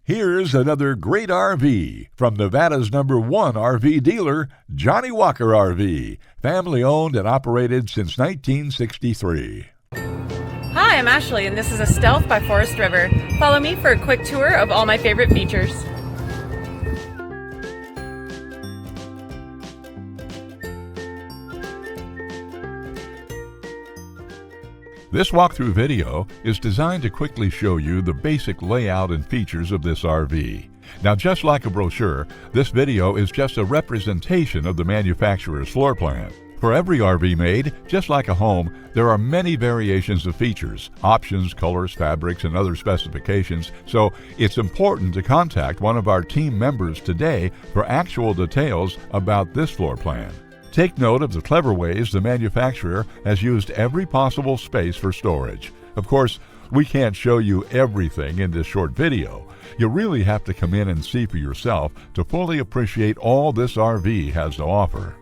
Here's another great RV from Nevada's #1 RV dealer, Johnnie Walker RV, family owned and operated since 1963. Hi, I'm Ashley, and this is a Stealth by Forest River. Follow me for a quick tour of all my favorite features. This walkthrough video is designed to quickly show you the basic layout and features of this RV. Now, just like a brochure, this video is just a representation of the manufacturer's floor plan. For every RV made, just like a home, there are many variations of features, options, colors, fabrics, and other specifications, so it's important to contact one of our team members today for actual details about this floor plan. Take note of the clever ways the manufacturer has used every possible space for storage. Of course, we can't show you everything in this short video. You really have to come in and see for yourself to fully appreciate all this RV has to offer.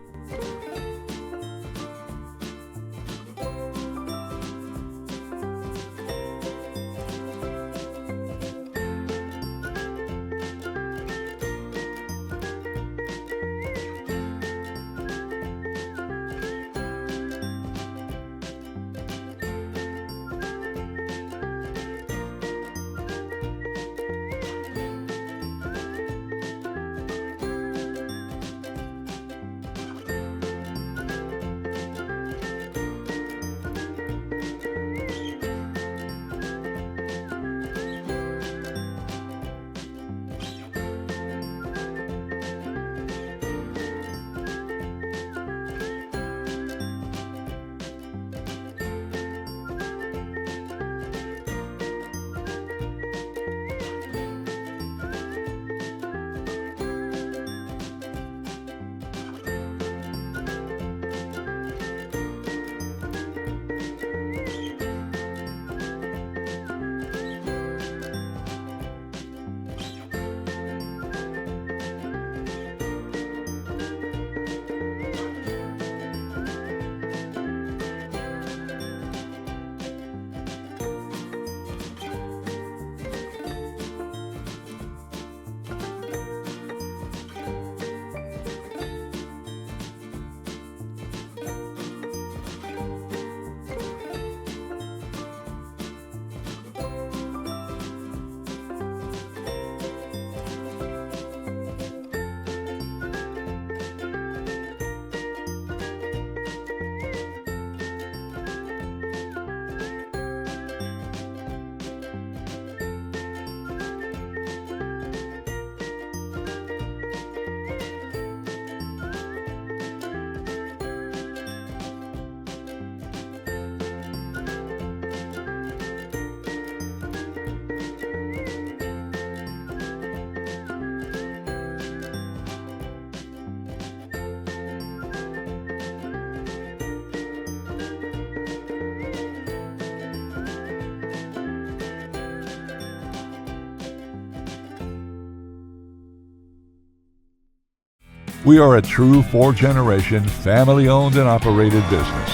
We are a true 4-generation, family-owned and operated business.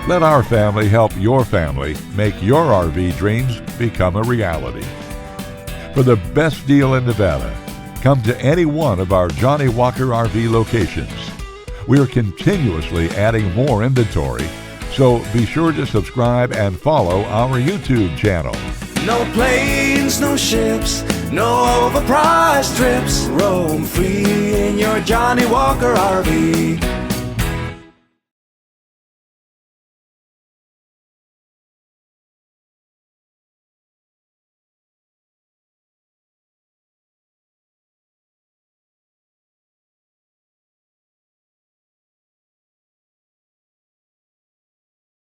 Let our family help your family make your RV dreams become a reality. For the best deal in Nevada, come to any one of our Johnnie Walker RV locations. We are continuously adding more inventory, so be sure to subscribe and follow our YouTube channel. No planes, no ships, no overpriced trips. Roam free in your Johnnie Walker RV.